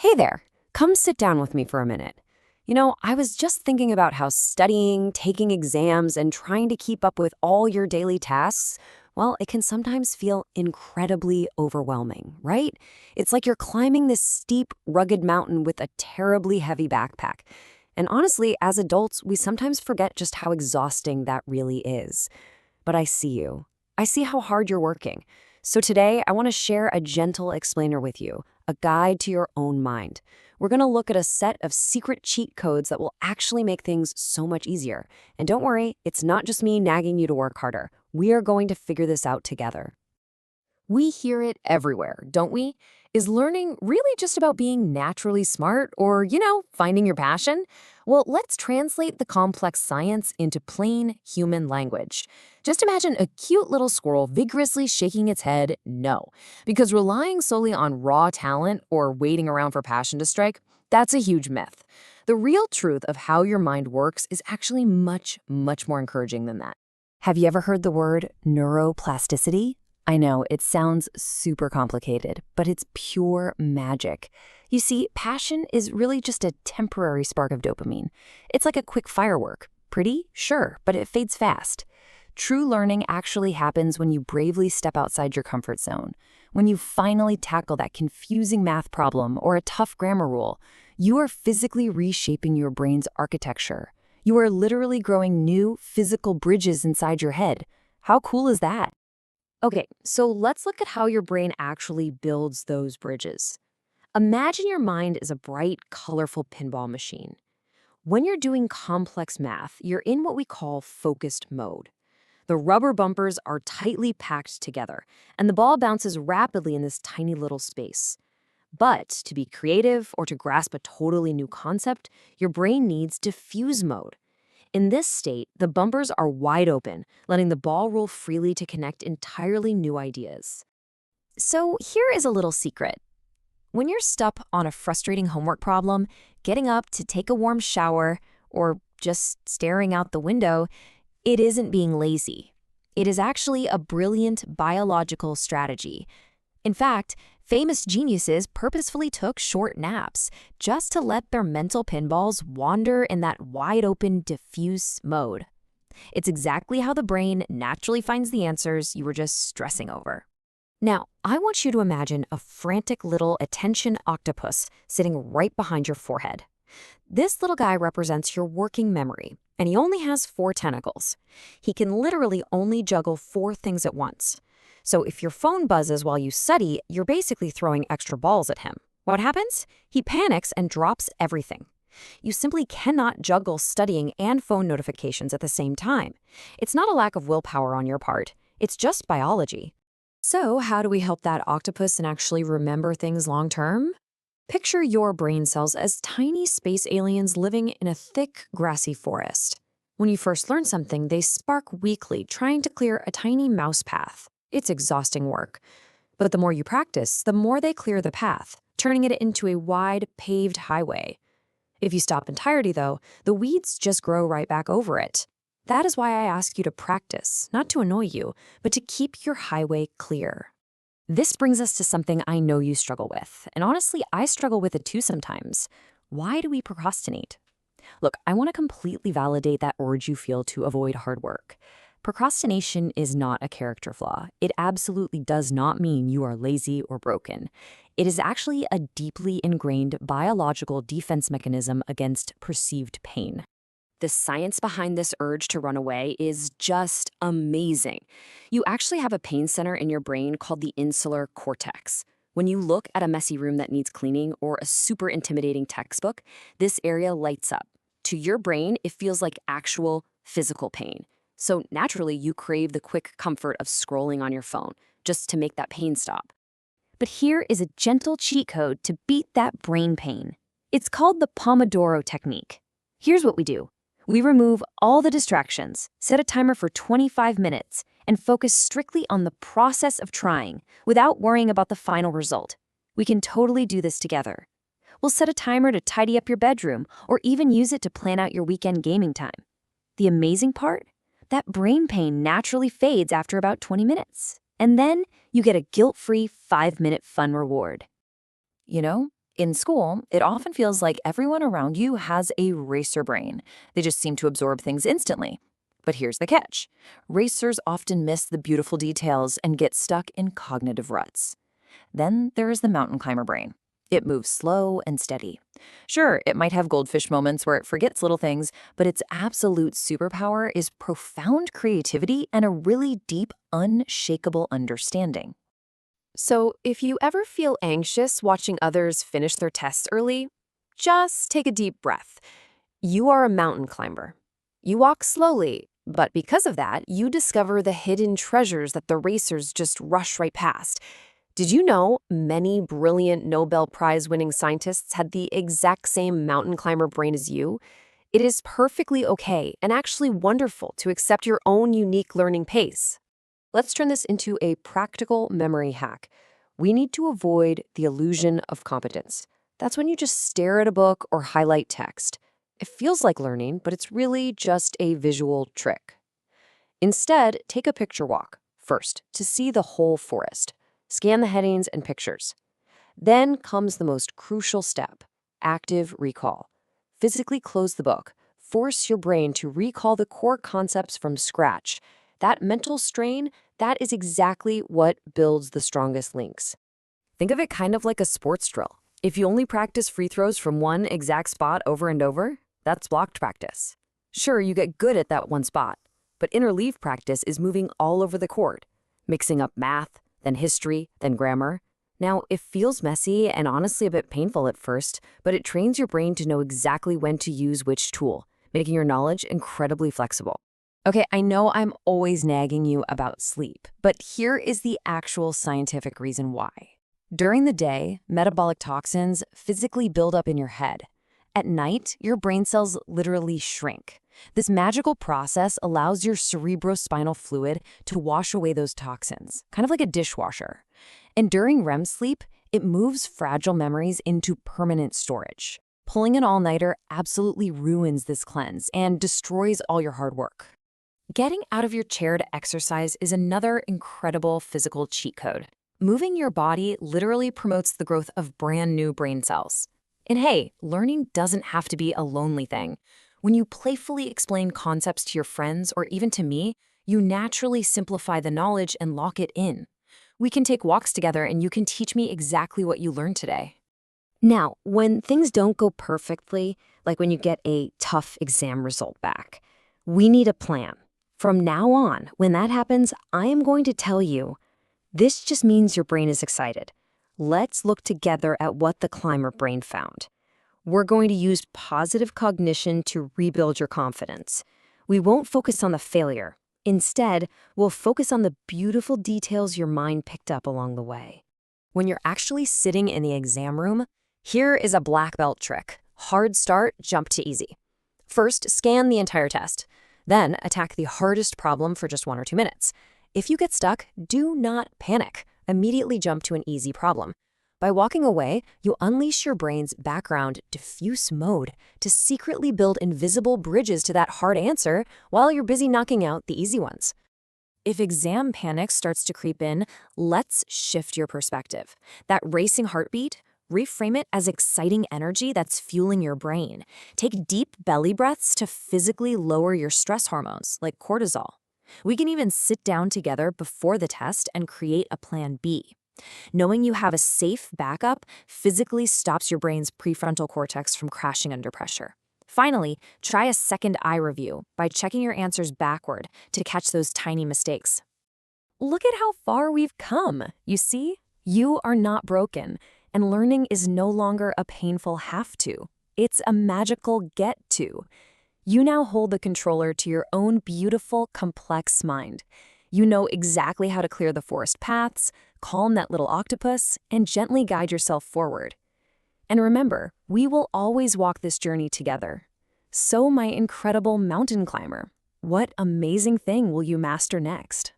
Hey there, come sit down with me for a minute. I was just thinking about how studying, taking exams, and trying to keep up with all your daily tasks, well, it can sometimes feel incredibly overwhelming, right? It's like you're climbing this steep, rugged mountain with a terribly heavy backpack. And honestly, as adults, we sometimes forget just how exhausting that really is. But I see you. I see how hard you're working. So today, I want to share a gentle explainer with you, a guide to your own mind. We're going to look at a set of secret cheat codes that will actually make things so much easier. And don't worry, it's not just me nagging you to work harder. We are going to figure this out together. We hear it everywhere, don't we? Is learning really just about being naturally smart or, finding your passion? Well, let's translate the complex science into plain human language. Just imagine a cute little squirrel vigorously shaking its head no, because relying solely on raw talent or waiting around for passion to strike, that's a huge myth. The real truth of how your mind works is actually much, much more encouraging than that. Have you ever heard the word neuroplasticity? I know, it sounds super complicated, but it's pure magic. You see, passion is really just a temporary spark of dopamine. It's like a quick firework. Pretty? Sure, but it fades fast. True learning actually happens when you bravely step outside your comfort zone. When you finally tackle that confusing math problem or a tough grammar rule, you are physically reshaping your brain's architecture. You are literally growing new physical bridges inside your head. How cool is that? Okay, so let's look at how your brain actually builds those bridges. Imagine your mind is a bright, colorful pinball machine. When you're doing complex math, you're in what we call focused mode. The rubber bumpers are tightly packed together, and the ball bounces rapidly in this tiny little space. But to be creative or to grasp a totally new concept, your brain needs diffuse mode. In this state, the bumpers are wide open, letting the ball roll freely to connect entirely new ideas. So here is a little secret. When you're stuck on a frustrating homework problem, getting up to take a warm shower, or just staring out the window, it isn't being lazy. It is actually a brilliant biological strategy. In fact, famous geniuses purposefully took short naps just to let their mental pinballs wander in that wide-open, diffuse mode. It's exactly how the brain naturally finds the answers you were just stressing over. Now, I want you to imagine a frantic little attention octopus sitting right behind your forehead. This little guy represents your working memory, and he only has 4 tentacles. He can literally only juggle 4 things at once. So if your phone buzzes while you study, you're basically throwing extra balls at him. What happens? He panics and drops everything. You simply cannot juggle studying and phone notifications at the same time. It's not a lack of willpower on your part. It's just biology. So how do we help that octopus and actually remember things long term? Picture your brain cells as tiny space aliens living in a thick, grassy forest. When you first learn something, they spark weakly, trying to clear a tiny mouse path. It's exhausting work. But the more you practice, the more they clear the path, turning it into a wide, paved highway. If you stop entirely, though, the weeds just grow right back over it. That is why I ask you to practice, not to annoy you, but to keep your highway clear. This brings us to something I know you struggle with, and honestly, I struggle with it too sometimes. Why do we procrastinate? Look, I want to completely validate that urge you feel to avoid hard work. Procrastination is not a character flaw. It absolutely does not mean you are lazy or broken. It is actually a deeply ingrained biological defense mechanism against perceived pain. The science behind this urge to run away is just amazing. You actually have a pain center in your brain called the Insular Cortex. When you look at a messy room that needs cleaning or a super intimidating textbook, this area lights up. To your brain, it feels like actual physical pain. So naturally, you crave the quick comfort of scrolling on your phone, just to make that pain stop. But here is a gentle cheat code to beat that brain pain. It's called the Pomodoro technique. Here's what we do. We remove all the distractions, set a timer for 25 minutes, and focus strictly on the process of trying, without worrying about the final result. We can totally do this together. We'll set a timer to tidy up your bedroom, or even use it to plan out your weekend gaming time. The amazing part? That brain pain naturally fades after about 20 minutes. And then you get a guilt-free 5-minute fun reward. In school, it often feels like everyone around you has a racer brain. They just seem to absorb things instantly. But here's the catch. Racers often miss the beautiful details and get stuck in cognitive ruts. Then there is the mountain climber brain. It moves slow and steady. Sure, it might have goldfish moments where it forgets little things, but its absolute superpower is profound creativity and a really deep, unshakable understanding. So, if you ever feel anxious watching others finish their tests early, just take a deep breath. You are a mountain climber. You walk slowly, but because of that, you discover the hidden treasures that the racers just rush right past. Did you know many brilliant Nobel Prize winning scientists had the exact same mountain climber brain as you? It is perfectly okay and actually wonderful to accept your own unique learning pace. Let's turn this into a practical memory hack. We need to avoid the illusion of competence. That's when you just stare at a book or highlight text. It feels like learning, but it's really just a visual trick. Instead, take a picture walk first to see the whole forest. Scan the headings and pictures. Then comes the most crucial step, active recall. Physically close the book. Force your brain to recall the core concepts from scratch. That mental strain, that is exactly what builds the strongest links. Think of it kind of like a sports drill. If you only practice free throws from one exact spot over and over, that's blocked practice. Sure, you get good at that one spot, but interleaved practice is moving all over the court, mixing up math, then history, then grammar. Now, it feels messy and honestly a bit painful at first, but it trains your brain to know exactly when to use which tool, making your knowledge incredibly flexible. Okay, I know I'm always nagging you about sleep, but here is the actual scientific reason why. During the day, metabolic toxins physically build up in your head. At night, your brain cells literally shrink. This magical process allows your cerebrospinal fluid to wash away those toxins, kind of like a dishwasher. And during REM sleep, it moves fragile memories into permanent storage. Pulling an all-nighter absolutely ruins this cleanse and destroys all your hard work. Getting out of your chair to exercise is another incredible physical cheat code. Moving your body literally promotes the growth of brand new brain cells. And hey, learning doesn't have to be a lonely thing. When you playfully explain concepts to your friends or even to me, you naturally simplify the knowledge and lock it in. We can take walks together and you can teach me exactly what you learned today. Now, when things don't go perfectly, like when you get a tough exam result back, we need a plan. From now on, when that happens, I am going to tell you, this just means your brain is excited. Let's look together at what the climber brain found. We're going to use positive cognition to rebuild your confidence. We won't focus on the failure. Instead, we'll focus on the beautiful details your mind picked up along the way. When you're actually sitting in the exam room, here is a black belt trick. Hard start, jump to easy. First, scan the entire test. Then, attack the hardest problem for just 1 or 2 minutes. If you get stuck, do not panic. Immediately jump to an easy problem. By walking away, you unleash your brain's background diffuse mode to secretly build invisible bridges to that hard answer while you're busy knocking out the easy ones. If exam panic starts to creep in, let's shift your perspective. That racing heartbeat, reframe it as exciting energy that's fueling your brain. Take deep belly breaths to physically lower your stress hormones, like cortisol. We can even sit down together before the test and create a plan B. Knowing you have a safe backup physically stops your brain's prefrontal cortex from crashing under pressure. Finally, try a second eye review by checking your answers backward to catch those tiny mistakes. Look at how far we've come. You see? You are not broken, and learning is no longer a painful have to. It's a magical get to. You now hold the controller to your own beautiful, complex mind. You know exactly how to clear the forest paths, calm that little octopus, and gently guide yourself forward. And remember, we will always walk this journey together. So, my incredible mountain climber, what amazing thing will you master next?